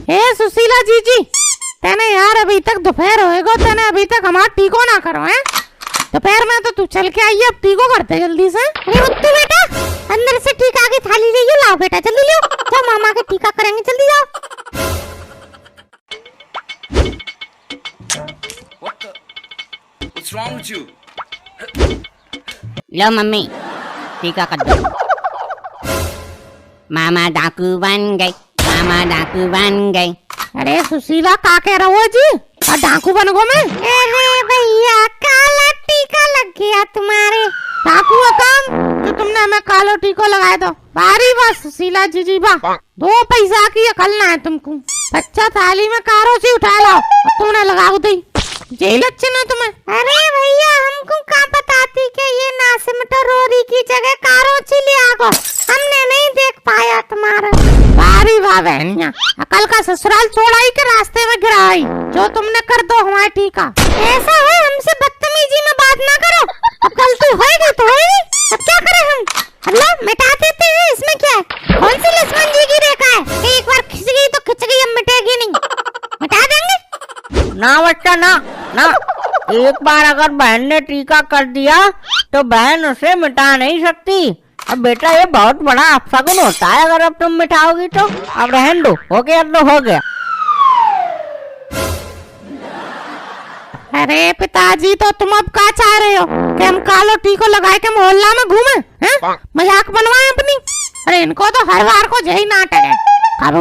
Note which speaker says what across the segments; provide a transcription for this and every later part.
Speaker 1: ए सुशीला जीजी, तेने यार अभी तक दोपहर होएगा, तेने अभी तक हमारा टीको ना करो है। दोपहर में तो तू चल के आई, अब टीको करते जल्दी से।
Speaker 2: अरे मुत्तू बेटा, अंदर से टीका की थाली ले लाओ बेटा, जल्दी लो, जाओ मामा के टीका करेंगे, जल्दी जाओ।
Speaker 3: What's wrong with you?
Speaker 4: Low mummy टीका कर दो। मामा डाकू बन गई, मामा डाकू बन गई।
Speaker 1: अरे सुशीला का कह रहा हो जी, और डाकू बन गो मैं?
Speaker 2: अरे भैया, काला टीका लग गया तुम्हारे।
Speaker 1: डाकू का काम तो तुमने हमें कालो टीको लगाए दो। बारी बस सुशीला जीजी बा, 2 पैसा की अकल ना है तुमको। बच्चा थाली में कारो से उठा लाओ, तुमने लगाओ दी जेल अच्छे ना तुम्हें।
Speaker 2: अरे भैया, हमको क्या बताती कि ये नासिमटो रोरी की जगह कारोची ले आगो, हमने नहीं देख पाया तुम्हारा।
Speaker 1: बारी वाह बहनिया, अकल का ससुराल छोड़ाई के रास्ते में गिराई, जो तुमने कर दो हमारे टीका।
Speaker 2: ऐसा है, हमसे बदतमीजी में बात ना करो, अब गलती होएगी तो होएगी, अब क्या करें हम? अल्लाह मिटा देते हैं, इसमें क्या है? कौन सी लक्ष्मण जी की रेखा है कि एक बार खिंच गई तो खिंच गई, अब मिटेगी नहीं, मिटा देंगे?
Speaker 5: ना बच्चा ना ना, एक बार अगर बहन ने टीका कर दिया तो बहन उसे मिटा नहीं सकती। अब बेटा ये बहुत बड़ा अपशगुन होता है, अगर अब तुम मिटाओगी तो। अब रहन दो, हो गया तो हो गया।
Speaker 1: अरे पिताजी, तो तुम अब क्या चाह रहे हो कि हम कालो टीको लगाए के मोहल्ला में घूमे हैं? मजाक बनवाए अपनी? अरे इनको तो हर बार को यही नाटक है, अब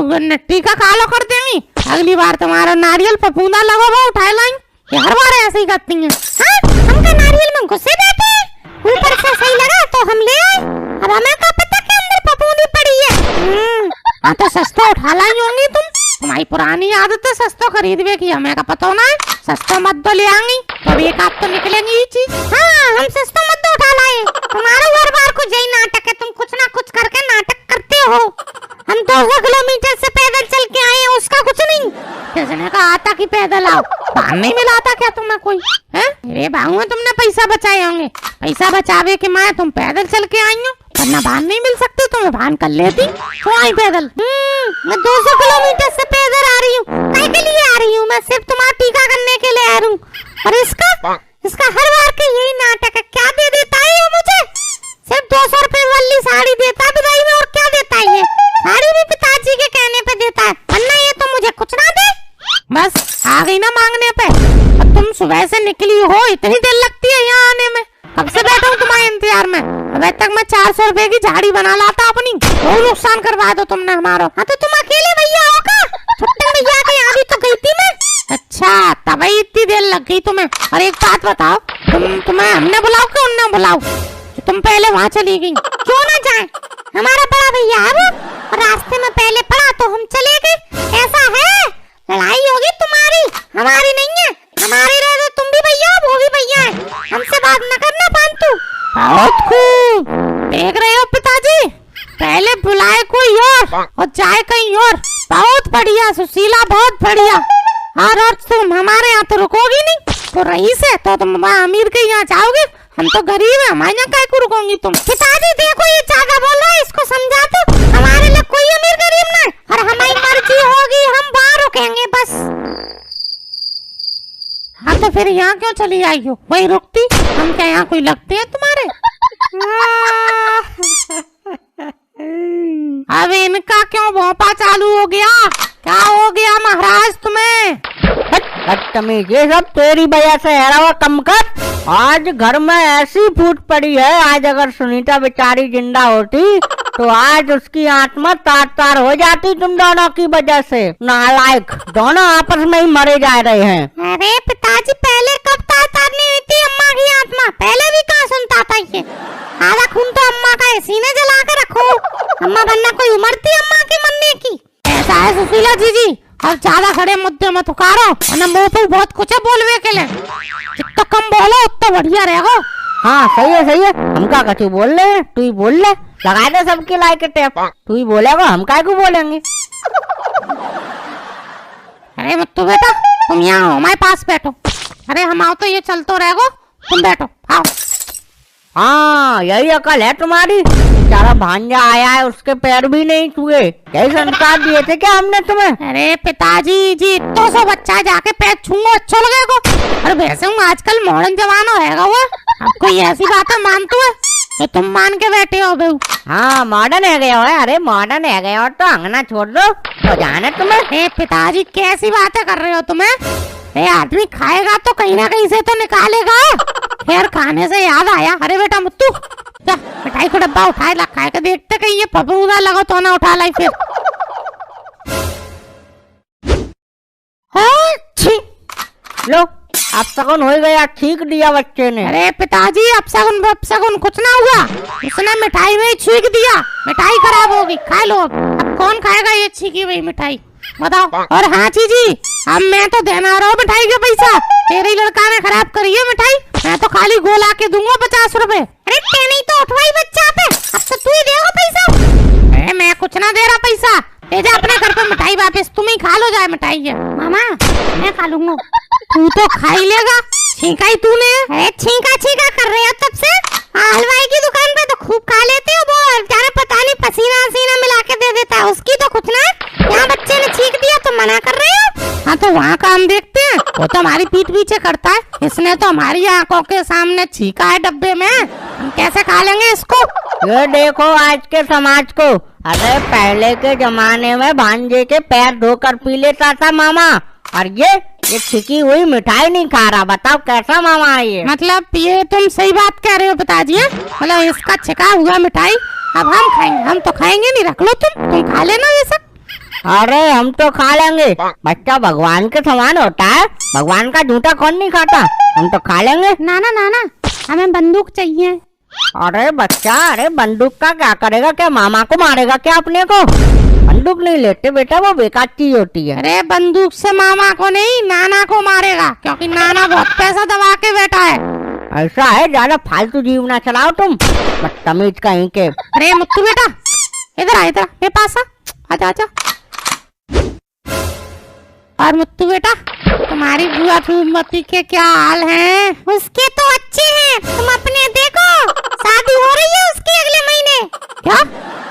Speaker 1: टीका कालो कर देंगी, अगली बार तुम्हारा नारियल पपूंदा लगा वो उठा लाई। ये हर बार ऐसे ही करती हैं।
Speaker 2: हाँ, हमका नारियल में घुसे बैठे हैं, ऊपर से सही लगा तो हम ले आए, अब हमें क्या पता कि अंदर पपूंदी पड़ी है।
Speaker 1: हाँ तो सस्ता उठा लाई होंगी तुम, तुम्हारी पुरानी आदत है सस्ता खरीदने की, हमें का पता ना है। सस्ता मत तो ले आएंगी, तो एक आध तो निकलेंगी ये चीज।
Speaker 2: हाँ, हम सस्ता मत तो उठा लाए, तुम्हारा हर बार को यही नाटक है, तुम कुछ ना कुछ करके नाटक करते हो। हम 200 किलोमीटर से पैदल चल के आए हैं, उसका कुछ नहीं।
Speaker 1: किसने कहा आता कि पैदल आओ? भान नहीं मिला था क्या तुम्हें कोई? हैं? अरे बाबू, तुमने पैसा बचाए होंगे, पैसा बचावे के माए तुम पैदल चल के आई हो, वरना भान नहीं मिल सकती तुम्हें, भान कर लेती तो आई पैदल।
Speaker 2: मैं 200 किलोमीटर से पैदल आ रही हूँ, कहीं के लिए आ रही हूँ? मैं सिर्फ तुम्हारा टीका करने के लिए आ रही हूँ। और इसका हर बार के यही नाटक है, क्या दे देता है ये मुझे? सिर्फ 200 रुपए वाली साड़ी देता है बधाई में, और क्या देता है ये? साड़ी भी पिताजी के कहने पे देता है, वरना ये तो मुझे कुछ ना दे।
Speaker 1: बस आ गई ना मांगने पे। अब तुम सुबह से निकली हो, इतनी देर लगती है यहाँ आने में? कब से बैठा हूँ तुम्हारे इंतजार में, अभी तक मैं 400 रुपए की झाड़ी बना लाता अपनी, बहुत नुकसान करवा दो तुमने हमारा।
Speaker 2: हाँ तो तुम अकेले भैया हो का? छुट्टन भैया के यहाँ भी तो गई थी मैं।
Speaker 1: अच्छा, तभी इतनी देर लग गई तुम्हें। और एक बात बताओ, तुम्हें हमने बुलाओ कि उनने बुलाओ? तुम पहले वहाँ चली गई।
Speaker 2: क्यों ना जाए, हमारा बड़ा भैया है वो, और रास्ते में पहले पड़ा तो हम चले गए। ऐसा है, लड़ाई होगी तुम्हारी, हमारी नहीं है। हमारे रह दो, तुम भी भैया हो, वो भी भैया है, हमसे बात न करना पांतु।
Speaker 1: बहुत खूब, देख रहे हो पिताजी, पहले बुलाए कोई और जाए कहीं और। बहुत बढ़िया सुशीला, बहुत बढ़िया। और तुम हमारे यहाँ तो रुकोगी नहीं, तो रईस है तो तुम अमीर के यहाँ जाओगे, हम तो गरीब है, हमारे यहाँ काय को रुकोगी तुम?
Speaker 2: पिताजी देखो, ये ज्यादा बोल रहा है, इसको समझा दो, हमारे लिए कोई अमीर गरीब नहीं, और हमारी मर्जी होगी हम वहाँ रुकेंगे बस।
Speaker 1: हाँ तो फिर यहाँ क्यों चली आई हो? वही रुकती, हम क्या यहाँ कोई लगते हैं तुम्हारे? अब इनका क्यों भौंपा चालू हो गया? क्या हो गया महाराज तुम्हें?
Speaker 5: बदतमीज, ये सब तेरी वजह से है। रवा कम कर, आज घर में ऐसी फूट पड़ी है, आज अगर सुनीता बेचारी जिंदा होती तो आज उसकी आत्मा तार तार हो जाती तुम दोनों की वजह से। नालायक, दोनों आपस में ही मरे जा रहे हैं।
Speaker 2: अरे पिताजी, पहले कब तार तारनी हुई थी अम्मा की आत्मा? पहले भी कहाँ सुनता था ये? आधा खून तो अम्मा का इसी ने जला के रखो, अम्मा बनना कोई उम्र थी अम्मा के मरने की?
Speaker 1: ऐसा है सुशीला जीजी, और ज्यादा खड़े मुद्दे मत उकारो, वरना मुंह पे बहुत कुछ है बोलवे के लिए। जितना कम बोलो उतना बढ़िया रहेगा।
Speaker 5: हाँ सही है सही है, हम क्या कछु बोल रहे हैं, तू ही बोल ले, लगा दे सबके लाइक टेप, तू ही बोलेगा, हम काय को बोलेंगे।
Speaker 1: अरे मुत्तू बेटा, तुम यहाँ हो, हमारे पास बैठो। अरे हम आओ तो ये चलते रहेगो, तुम बैठो, आओ।
Speaker 5: हाँ यही अकल है तुम्हारी। बेचारा भांजा आया है, उसके पैर भी नहीं छुए। यही संस्कार दिए थे क्या हमने तुम्हें?
Speaker 1: अरे पिताजी जी, तो सो बच्चा जाके पैर छूंगो अच्छा लगेगा। अरे वैसे हूँ आजकल मॉडर्न जमाना हैगा वो, अब कोई ऐसी बातें मानते है तो तुम मान के बैठे हो बहू।
Speaker 5: हाँ मॉडर्न है गया है। अरे मॉडर्न है गया और तो अंगना छोड़ दो तो जाने तुम्हें।
Speaker 1: ए पिताजी कैसी बातें कर रहे हो तुम्हें? ए आदमी खाएगा तो कहीं ना कहीं से तो निकालेगा। खैर खाने से याद आया, अरे बेटा मुत्तू जा मिठाई को डब्बा उठाए ला, खाए के देखते कहीं ये फफूंदा लगा तो ना उठा लाई फिर। हाँ, छी।
Speaker 5: लो अब सगुन हो गया, छींक दिया बच्चे ने।
Speaker 1: अरे पिताजी अब सगुन कुछ ना हुआ, उसने मिठाई में ही छींक दिया, मिठाई खराब होगी, खा लो। अब कौन खाएगा ये छींकी हुई मिठाई बताओ। और हाँ चीजी, अब मैं तो देना रहा हूँ मिठाई का पैसा, तेरे लड़का ने खराब करी है मिठाई, मैं तो खाली गोला के दूंगा 50 रुपए।
Speaker 2: अरे ते नहीं तो उठवाई बच्चा पे, अब तो तू ही देगा पैसा।
Speaker 1: अरे मैं कुछ ना दे रहा पैसा, ले जा अपने घर पे मिठाई वापस, तुम ही खा लो जाए मिठाई है।
Speaker 2: मामा मैं खा लूंगा।
Speaker 1: तू तो खा ही लेगा, छींका ही तूने।
Speaker 2: अरे छींका छींका कर रहे हो तब से, हलवाई की दुकान पे तो खूब खा लेते हो, वो जाने पता नहीं पसीना वसीना मिला के दे देता है, उसकी तो कुछ ना। यहाँ बच्चे ने छींक दिया तो मना कर रहे हो।
Speaker 1: हाँ तो वहाँ काम देखते हैं, वो तो हमारी पीठ पीछे करता है, इसने तो हमारी आंखों के सामने छींका है डब्बे में, हम कैसे खा लेंगे इसको।
Speaker 5: ये देखो आज के समाज को। अरे पहले के जमाने में भांजे के पैर धोकर पी लेता था मामा, और ये छिकी हुई मिठाई नहीं खा रहा। बताओ कैसा मामा है ये?
Speaker 1: मतलब ये तुम सही बात कह रहे हो पिताजी, मतलब इसका छिका हुआ मिठाई अब हम खाएंगे, हम तो खाएंगे नहीं, रख लो तुम खा लेना ये सब।
Speaker 5: अरे हम तो खा लेंगे, बच्चा भगवान के समान होता है, भगवान का जूठा कौन नहीं खाता, हम तो खा लेंगे।
Speaker 2: नाना नाना हमें बंदूक चाहिए।
Speaker 5: अरे बच्चा, अरे बंदूक का क्या करेगा? क्या मामा को मारेगा क्या अपने को? बंदूक नहीं लेते बेटा, वो बेकार चीज होती है।
Speaker 1: अरे बंदूक से मामा को नहीं नाना को मारेगा, क्योंकि नाना बहुत पैसा दबा के बैठा है।
Speaker 5: ऐसा है, ज्यादा फालतू जीव ना चलाओ तुम, बदतमीज कहीं के।
Speaker 1: अरे मुत्तू बेटा इधर आ, इधर मेरे पास आजा आजा। और मुत्तू बेटा तुम्हारी बुआ फूमती के क्या हाल हैं?
Speaker 2: उसके तो अच्छे हैं, तुम अपने देखो, शादी हो रही है उसकी अगले महीने।
Speaker 1: क्या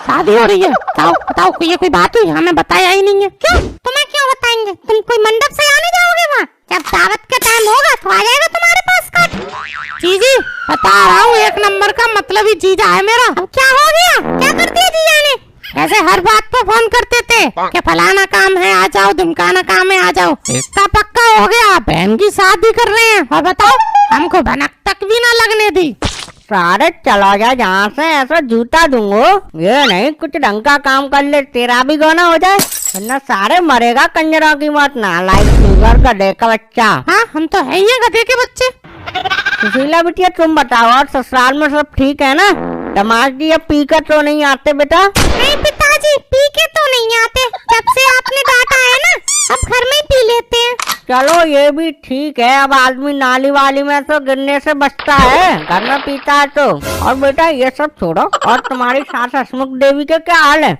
Speaker 1: शादी हो रही है? बताओ बताओ, ये कोई बात हुई? हमें बताया ही नहीं है।
Speaker 2: क्यों तुम्हें क्यों बताएंगे? तुम कोई मंडप से आने जाओगे वहाँ? जब दावत का टाइम होगा तो आ जाएगा तुम्हारे पास कार्ड।
Speaker 1: जीजी बता रहा हूँ, एक नंबर का मतलब ही जीजा है मेरा।
Speaker 2: अब क्या हो गया? क्या कर दिया जीजा ने?
Speaker 1: ऐसे हर बात पर फोन करते थे कि फलाना काम है आ जाओ, धमकाना काम है आ जाओ, इसका पक्का हो गया, बहन की शादी कर रहे हैं। और बताओ हमको भनक तक भी ना लगने दी।
Speaker 5: सारे चला जा जहाँ से, ऐसा जूता दूंगा। ये नहीं कुछ ढंग का काम कर ले, तेरा भी गाना हो जाए, वरना सारे मरेगा कंजरों की मौत। ना लाइक शुगर गधे का बच्चा।
Speaker 1: हाँ हम तो है ही गधे के बच्चे।
Speaker 5: सुशीला बिटिया तुम बताओ, और ससुराल में सब ठीक है ना? दमाद जी अब पी कर तो नहीं आते बेटा?
Speaker 2: नहीं पिताजी पी के तो नहीं आते, जब से आपने डांटा है ना अब घर में ही पी लेते हैं।
Speaker 5: चलो ये भी ठीक है, अब आदमी नाली वाली में तो गिरने से बचता है, घर में पीता है तो। और बेटा ये सब छोड़ो, और तुम्हारी सास हसमुख देवी के क्या हाल है?